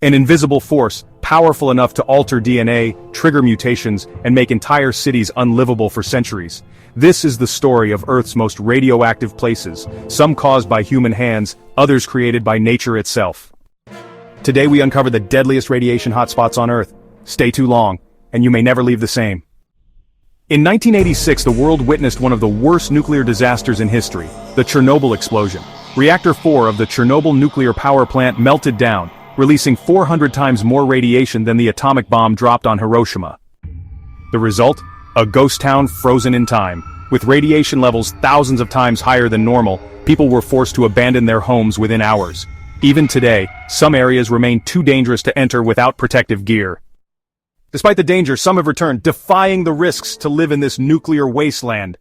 An invisible force, powerful enough to alter DNA, trigger mutations, and make entire cities unlivable for centuries. This is the story of Earth's most radioactive places, some caused by human hands, others created by nature itself. Today we uncover the deadliest radiation hotspots on Earth. Stay too long, and you may never leave the same. In 1986, the world witnessed one of the worst nuclear disasters in history, the Chernobyl explosion. Reactor 4 of the Chernobyl nuclear power plant melted down, releasing 400 times more radiation than the atomic bomb dropped on Hiroshima. The result? A ghost town frozen in time. With radiation levels thousands of times higher than normal, people were forced to abandon their homes within hours. Even today, some areas remain too dangerous to enter without protective gear. Despite the danger, some have returned, defying the risks to live in this nuclear wasteland.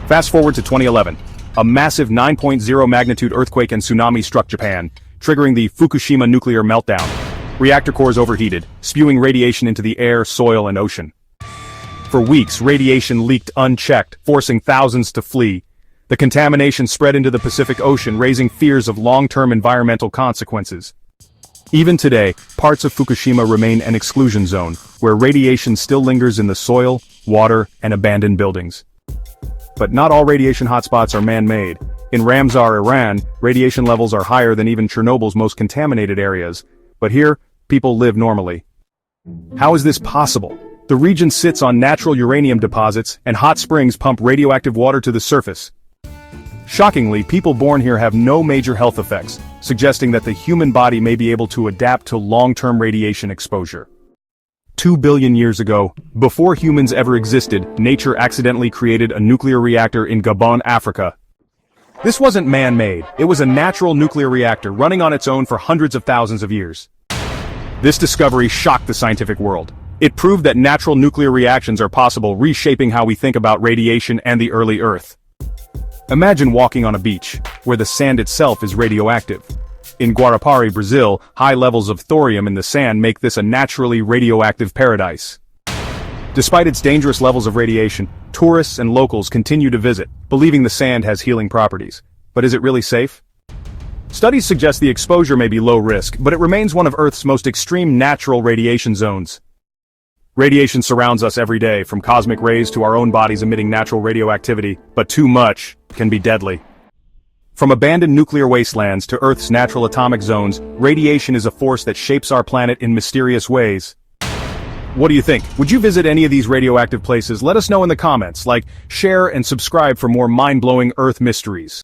Fast forward to 2011. A massive 9.0 magnitude earthquake and tsunami struck Japan, triggering the Fukushima nuclear meltdown. Reactor cores overheated, spewing radiation into the air, soil, and ocean. For weeks, radiation leaked unchecked, forcing thousands to flee. The contamination spread into the Pacific Ocean, raising fears of long-term environmental consequences. Even today, parts of Fukushima remain an exclusion zone, where radiation still lingers in the soil, water, and abandoned buildings. But not all radiation hotspots are man-made. In Ramsar, Iran, radiation levels are higher than even Chernobyl's most contaminated areas. But here, people live normally. How is this possible? The region sits on natural uranium deposits, and hot springs pump radioactive water to the surface. Shockingly, people born here have no major health effects, suggesting that the human body may be able to adapt to long-term radiation exposure. 2 billion years ago, before humans ever existed, nature accidentally created a nuclear reactor in Gabon, Africa. This wasn't man-made, it was a natural nuclear reactor running on its own for hundreds of thousands of years. This discovery shocked the scientific world. It proved that natural nuclear reactions are possible, reshaping how we think about radiation and the early Earth. Imagine walking on a beach, where the sand itself is radioactive. In Guarapari, Brazil, high levels of thorium in the sand make this a naturally radioactive paradise. Despite its dangerous levels of radiation, tourists and locals continue to visit, believing the sand has healing properties. But is it really safe? Studies suggest the exposure may be low risk, but it remains one of Earth's most extreme natural radiation zones. Radiation surrounds us every day, from cosmic rays to our own bodies emitting natural radioactivity, but too much can be deadly. From abandoned nuclear wastelands to Earth's natural atomic zones, radiation is a force that shapes our planet in mysterious ways. What do you think? Would you visit any of these radioactive places? Let us know in the comments. Like, share, and subscribe for more mind-blowing Earth mysteries.